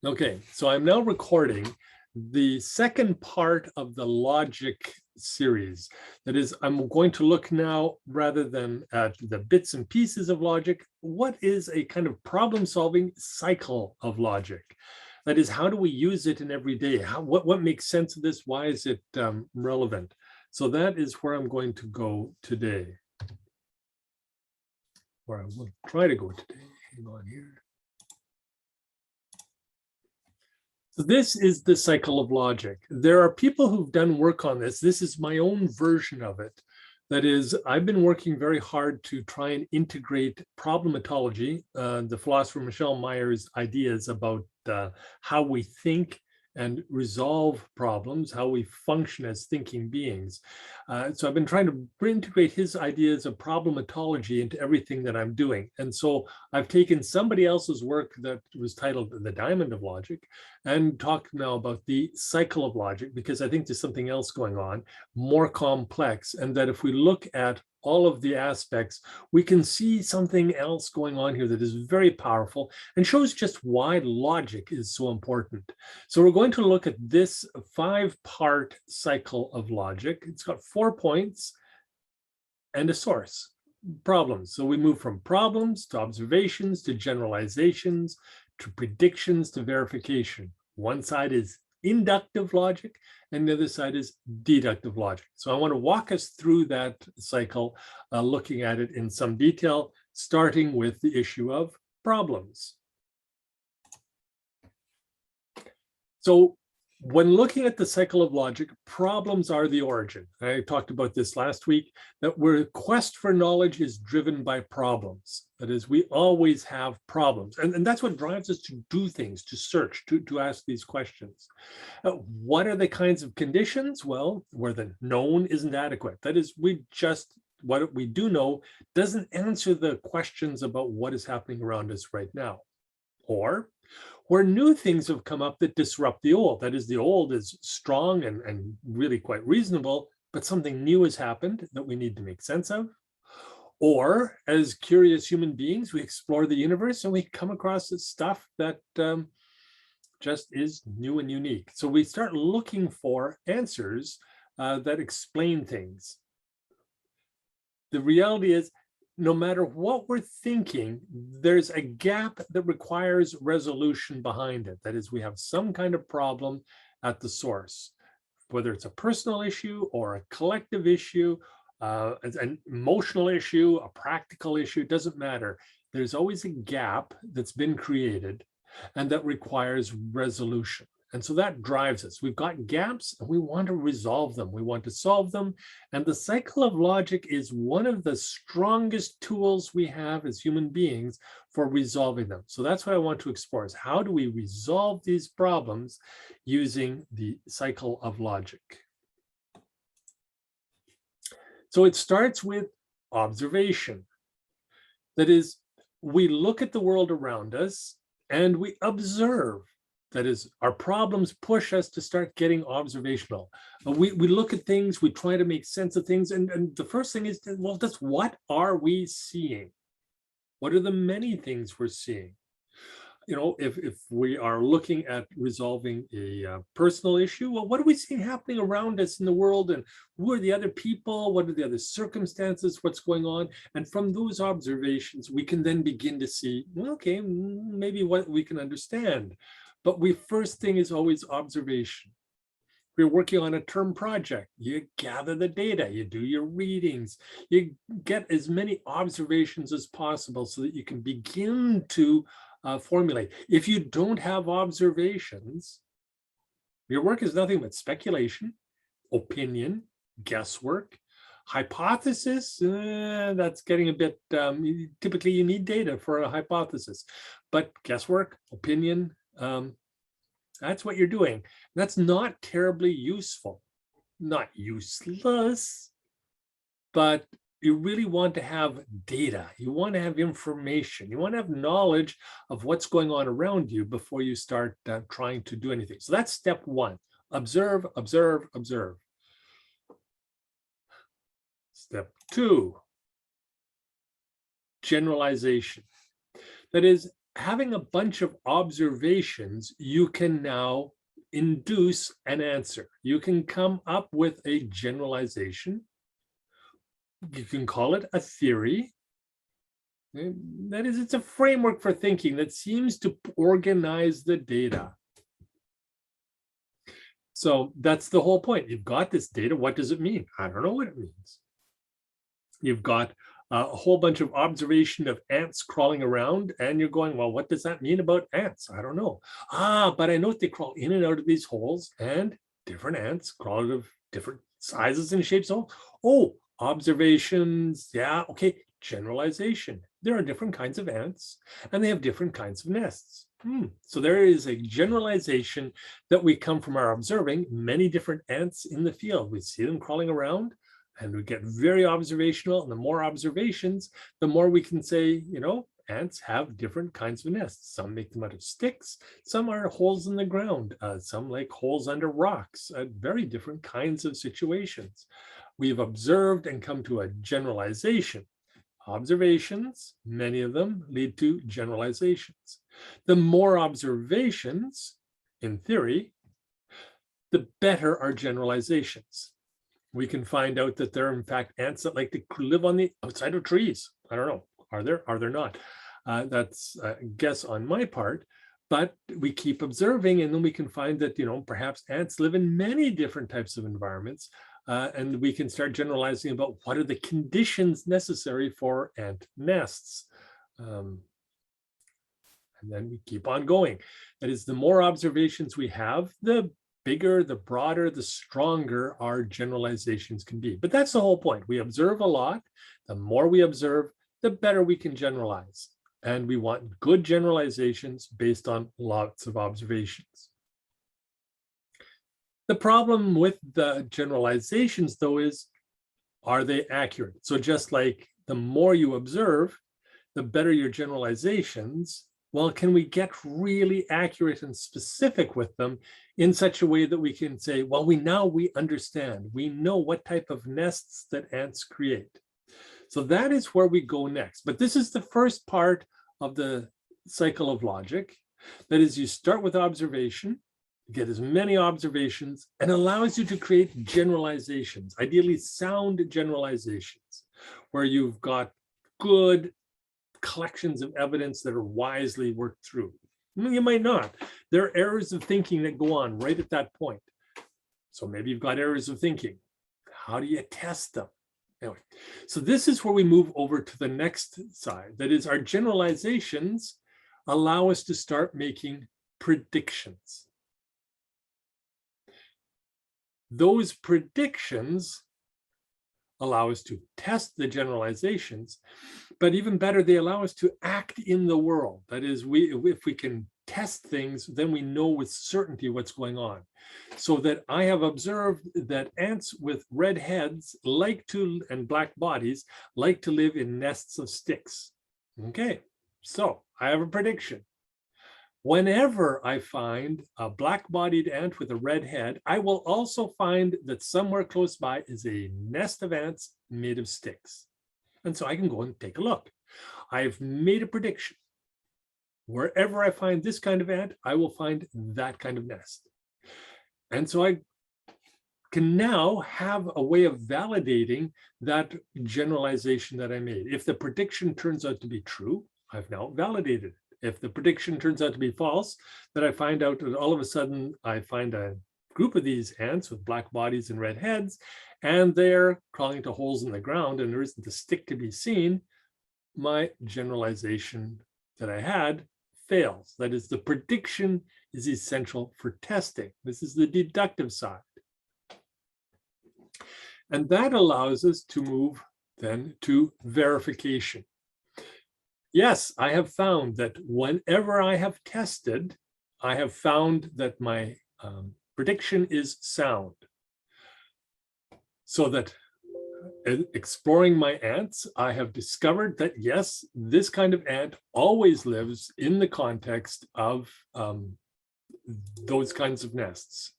Okay, so I'm now recording the second part of the logic series. That is, I'm going to look now, rather than at the bits and pieces of logic, what is a kind of problem-solving cycle of logic? That is, how do we use it in every day? What makes sense of this? Why is it relevant? So that is where I'm going to go today, where I will try to go today. Hang on here. So this is the cycle of logic. There are people who've done work on this. This is my own version of it. That is, I've been working very hard to try and integrate problematology, the philosopher Michel Meyer's ideas about how we think and resolve problems, how we function as thinking beings. So I've been trying to integrate his ideas of problematology into everything that I'm doing. And so I've taken somebody else's work that was titled The Diamond of Logic and talk now about the cycle of logic, because I think there's something else going on, more complex, and that if we look at all of the aspects, we can see something else going on here that is very powerful and shows just why logic is so important. So we're going to look at this 5-part cycle of logic. It's got 4 points and a source, problems. So we move from problems to observations to generalizations to predictions to verification. One side is inductive logic and the other side is deductive logic. So I want to walk us through that cycle, looking at it in some detail, starting with the issue of problems. So when looking at the cycle of logic, problems are the origin. I talked about this last week, that our quest for knowledge is driven by problems. That is, we always have problems. And that's what drives us to do things, to search, to ask these questions. What are the kinds of conditions? Well, where the known isn't adequate. That is, what we do know doesn't answer the questions about what is happening around us right now. Or where new things have come up that disrupt the old. That is, the old is strong and really quite reasonable, but something new has happened that we need to make sense of. Or as curious human beings, we explore the universe and we come across stuff that just is new and unique. So we start looking for answers that explain things. The reality is, no matter what we're thinking, there's a gap that requires resolution behind it. That is, we have some kind of problem at the source, whether it's a personal issue or a collective issue, an emotional issue, a practical issue, it doesn't matter. There's always a gap that's been created and that requires resolution. And so that drives us. We've got gaps and we want to resolve them. We want to solve them. And the cycle of logic is one of the strongest tools we have as human beings for resolving them. So that's what I want to explore, is how do we resolve these problems using the cycle of logic? So it starts with observation. That is, we look at the world around us and we observe. That is, our problems push us to start getting observational. We look at things, we try to make sense of things. And the first thing is, well, that's what are we seeing? What are the many things we're seeing? You know, if we are looking at resolving a personal issue, well, what are we seeing happening around us in the world? And who are the other people? What are the other circumstances? What's going on? And from those observations, we can then begin to see, well, okay, maybe what we can understand. But first thing is always observation. If you're working on a term project, you gather the data, you do your readings, you get as many observations as possible so that you can begin to formulate. If you don't have observations, your work is nothing but speculation, opinion, guesswork, hypothesis. That's getting a bit, typically you need data for a hypothesis, but guesswork, opinion, that's what you're doing. That's not terribly useful, not useless, but you really want to have data. You want to have information. You want to have knowledge of what's going on around you before you start trying to do anything. So that's step one. Observe, observe, observe. Step two, generalization. That is, having a bunch of observations, you can now induce an answer. You can come up with a generalization. You can call it a theory. That is, it's a framework for thinking that seems to organize the data. So that's the whole point. You've got this data. What does it mean? I don't know what it means. You've got a whole bunch of observation of ants crawling around, and you're going, well, what does that mean about ants? I don't know. But I know they crawl in and out of these holes, and different ants crawl out of different sizes and shapes. Oh, observations. Yeah, okay. Generalization. There are different kinds of ants, and they have different kinds of nests. So there is a generalization that we come from our observing many different ants in the field. We see them crawling around, and we get very observational. And the more observations, the more we can say, ants have different kinds of nests. Some make them out of sticks. Some are holes in the ground. Some like holes under rocks. Very different kinds of situations. We've observed and come to a generalization. Observations, many of them lead to generalizations. The more observations, in theory, the better our generalizations. We can find out that there are, in fact, ants that like to live on the outside of trees. I don't know. Are there not? That's a guess on my part. But we keep observing, and then we can find that, perhaps ants live in many different types of environments. And we can start generalizing about what are the conditions necessary for ant nests. And then we keep on going. That is, the more observations we have, the bigger, the broader, the stronger our generalizations can be. But that's the whole point. We observe a lot. The more we observe, the better we can generalize. And we want good generalizations based on lots of observations. The problem with the generalizations, though, is, are they accurate? So just like the more you observe, the better your generalizations. Well, can we get really accurate and specific with them in such a way that we can say, well, we understand. We know what type of nests that ants create. So that is where we go next. But this is the first part of the cycle of logic. That is, you start with observation, get as many observations, and allows you to create generalizations, ideally sound generalizations, where you've got good collections of evidence that are wisely worked through. You might not. There are errors of thinking that go on right at that point. So maybe you've got errors of thinking. How do you test them? Anyway, so this is where we move over to the next side. That is, our generalizations allow us to start making predictions. Those predictions allow us to test the generalizations, but even better, they allow us to act in the world. That is, if we can test things, then we know with certainty what's going on. So that I have observed that ants with red heads and black bodies like to live in nests of sticks. Okay, so I have a prediction. Whenever I find a black-bodied ant with a red head, I will also find that somewhere close by is a nest of ants made of sticks. And so I can go and take a look. I've made a prediction. Wherever I find this kind of ant, I will find that kind of nest. And so I can now have a way of validating that generalization that I made. If the prediction turns out to be true, I've now validated it. If the prediction turns out to be false, then I find out that all of a sudden I find a group of these ants with black bodies and red heads, and they're crawling to holes in the ground, and there isn't a stick to be seen. My generalization that I had fails. That is, the prediction is essential for testing. This is the deductive side. And that allows us to move then to verification. Yes, I have found that whenever I have tested, I have found that my prediction is sound. So that exploring my ants, I have discovered that yes, this kind of ant always lives in the context of those kinds of nests.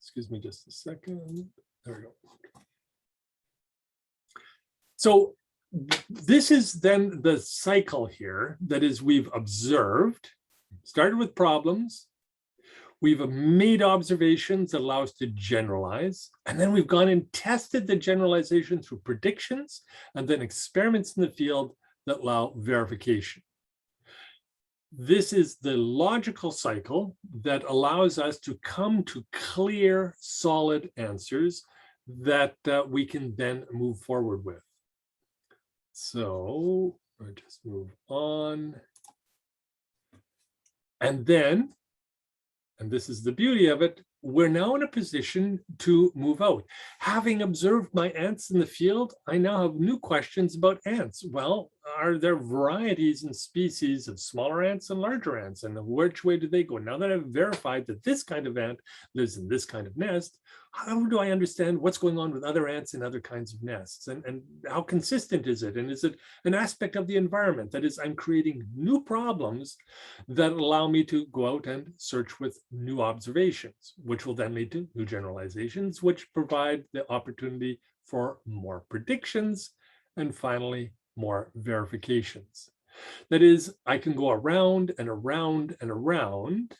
Excuse me just a second. There we go. So This is then the cycle here. That is, we've observed, started with problems, we've made observations that allow us to generalize, and then we've gone and tested the generalization through predictions and then experiments in the field that allow verification. This is the logical cycle that allows us to come to clear, solid answers that we can then move forward with. So I'll just move on. And then, and this is the beauty of it, we're now in a position to move out. Having observed my ants in the field, I now have new questions about ants. Well, are there varieties and species of smaller ants and larger ants? And which way do they go? Now that I've verified that this kind of ant lives in this kind of nest, how do I understand what's going on with other ants in other kinds of nests? And how consistent is it? And is it an aspect of the environment? That is, I'm creating new problems that allow me to go out and search with new observations, which will then lead to new generalizations, which provide the opportunity for more predictions, and finally, more verifications. That is, I can go around and around and around,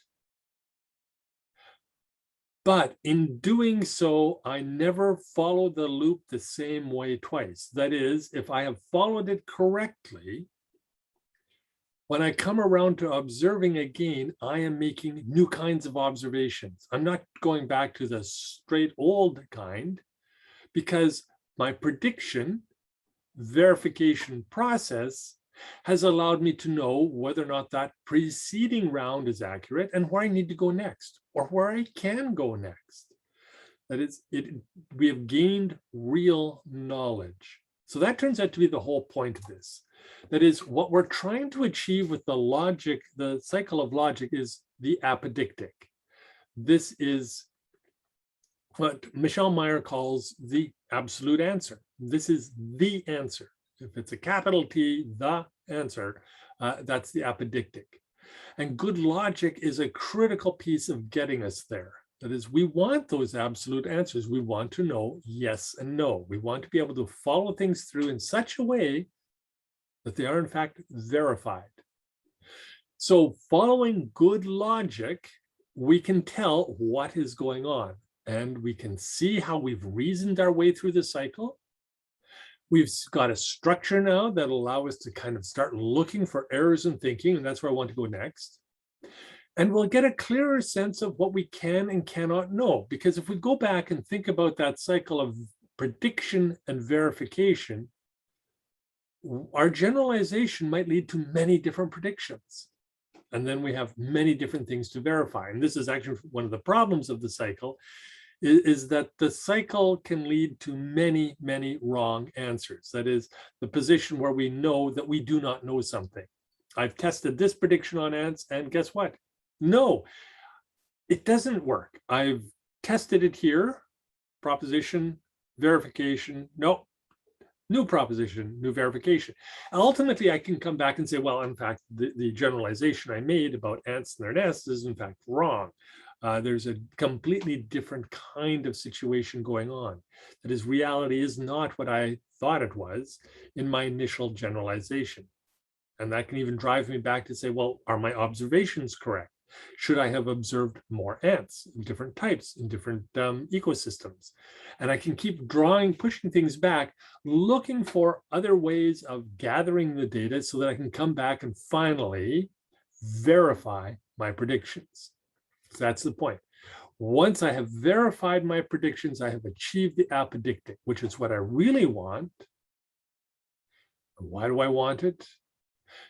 but in doing so, I never follow the loop the same way twice. That is, if I have followed it correctly, when I come around to observing again, I am making new kinds of observations. I'm not going back to the straight old kind, because my prediction verification process has allowed me to know whether or not that preceding round is accurate and where I need to go next, or where I can go next. That is, we have gained real knowledge. So that turns out to be the whole point of this. That is, what we're trying to achieve with the logic, the cycle of logic, is the apodictic. This is what Michel Meyer calls the absolute answer. This is the answer. If it's a capital T, the answer, that's the apodictic. And good logic is a critical piece of getting us there. That is, we want those absolute answers. We want to know yes and no. We want to be able to follow things through in such a way that they are in fact verified. So following good logic, we can tell what is going on, and we can see how we've reasoned our way through the cycle. We've got a structure now that allows us to kind of start looking for errors in thinking, and that's where I want to go next. And we'll get a clearer sense of what we can and cannot know, because if we go back and think about that cycle of prediction and verification, our generalization might lead to many different predictions. And then we have many different things to verify. And this is actually one of the problems of the cycle, is that the cycle can lead to many, many wrong answers. That is, the position where we know that we do not know something. I've tested this prediction on ants, and guess what? No, it doesn't work. I've tested it here, proposition, verification, no, new proposition, new verification. Ultimately, I can come back and say, well, in fact, the generalization I made about ants and their nests is in fact wrong. There's a completely different kind of situation going on. That is, reality is not what I thought it was in my initial generalization. And that can even drive me back to say, well, are my observations correct? Should I have observed more ants in different types, in different ecosystems? And I can keep pushing things back, looking for other ways of gathering the data so that I can come back and finally verify my predictions. So that's the point. Once I have verified my predictions, I have achieved the apodictic, which is what I really want. And why do I want it?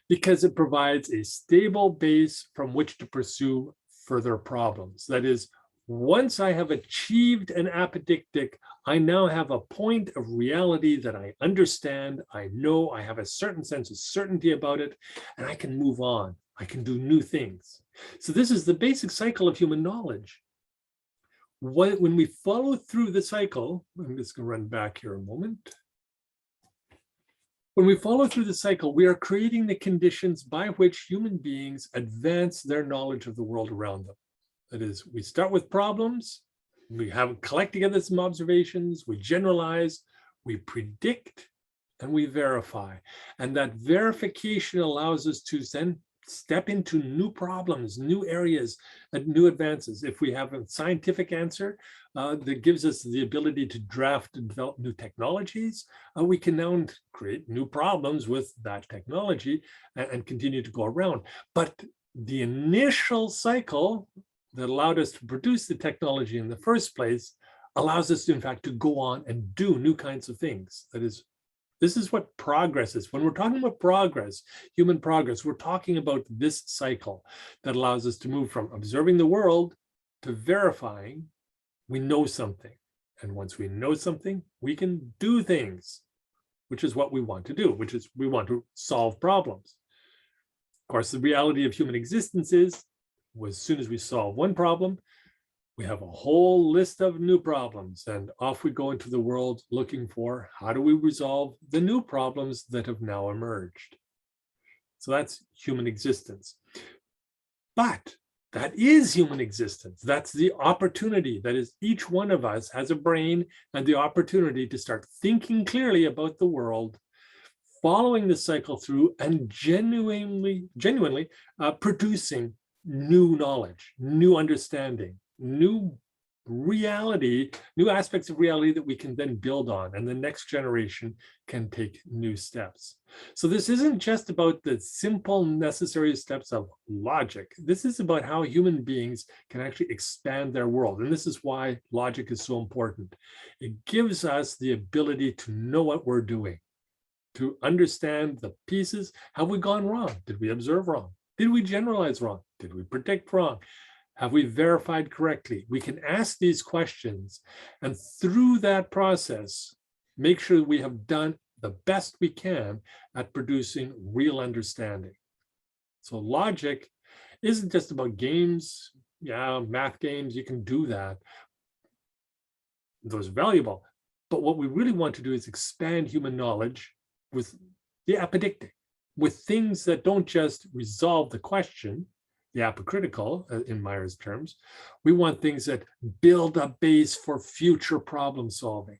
Because it provides a stable base from which to pursue further problems. That is, once I have achieved an apodictic, I now have a point of reality that I understand, I know, I have a certain sense of certainty about it, and I can move on. I can do new things. So this is the basic cycle of human knowledge. When we follow through the cycle, I'm just going to run back here a moment. When we follow through the cycle, we are creating the conditions by which human beings advance their knowledge of the world around them. That is, we start with problems, we collect together some observations, we generalize, we predict, and we verify. And that verification allows us to then step into new problems, new areas, and new advances. If we have a scientific answer that gives us the ability to draft and develop new technologies, we can now create new problems with that technology and continue to go around. But the initial cycle that allowed us to produce the technology in the first place allows us to, in fact, to go on and do new kinds of things. That is, this is what progress is. When we're talking about progress, human progress, we're talking about this cycle that allows us to move from observing the world to verifying we know something. And once we know something, we can do things, which is what we want to do, which is we want to solve problems. Of course, the reality of human existence is, as soon as we solve one problem, we have a whole list of new problems, and off we go into the world looking for how do we resolve the new problems that have now emerged. So that's human existence. But that is human existence. That's the opportunity. That is, each one of us has a brain and the opportunity to start thinking clearly about the world, following the cycle through, and genuinely producing new knowledge, new understanding, new reality, new aspects of reality that we can then build on, and the next generation can take new steps. So this isn't just about the simple necessary steps of logic. This is about how human beings can actually expand their world. And this is why logic is so important. It gives us the ability to know what we're doing, to understand the pieces. Have we gone wrong? Did we observe wrong? Did we generalize wrong? Did we predict wrong? Have we verified correctly? We can ask these questions, and through that process, make sure we have done the best we can at producing real understanding. So logic isn't just about games. Yeah, math games, you can do that. Those are valuable. But what we really want to do is expand human knowledge with the apodictic, with things that don't just resolve the question, the apocritical, in Meyer's terms. We want things that build a base for future problem solving.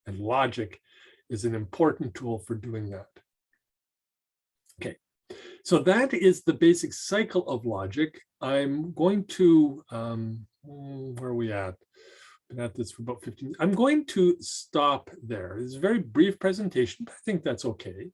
And logic is an important tool for doing that. Okay, so that is the basic cycle of logic. I'm going to, where are we at? Been at this for about 15. I'm going to stop there. It's a very brief presentation, but I think that's okay.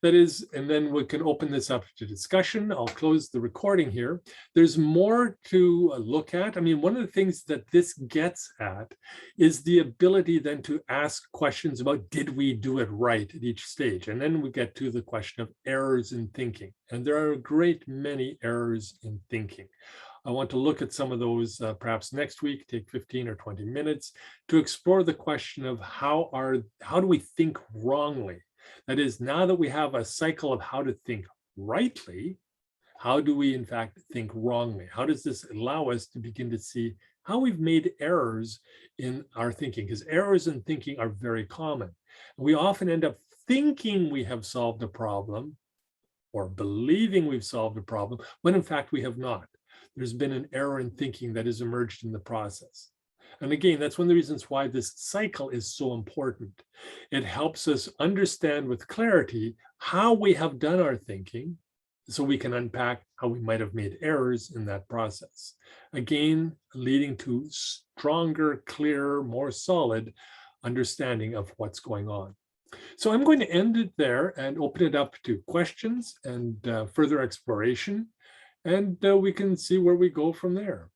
That is, and then we can open this up to discussion. I'll close the recording here. There's more to look at. I mean, one of the things that this gets at is the ability then to ask questions about, did we do it right at each stage? And then we get to the question of errors in thinking. And there are a great many errors in thinking. I want to look at some of those perhaps next week, take 15 or 20 minutes to explore the question of how do we think wrongly? That is, now that we have a cycle of how to think rightly, how do we in fact think wrongly? How does this allow us to begin to see how we've made errors in our thinking? Because errors in thinking are very common. We often end up thinking we have solved a problem or believing we've solved a problem when in fact we have not. There's been an error in thinking that has emerged in the process. And again, that's one of the reasons why this cycle is so important. It helps us understand with clarity how we have done our thinking so we can unpack how we might have made errors in that process. Again, leading to stronger, clearer, more solid understanding of what's going on. So I'm going to end it there and open it up to questions and further exploration, and we can see where we go from there.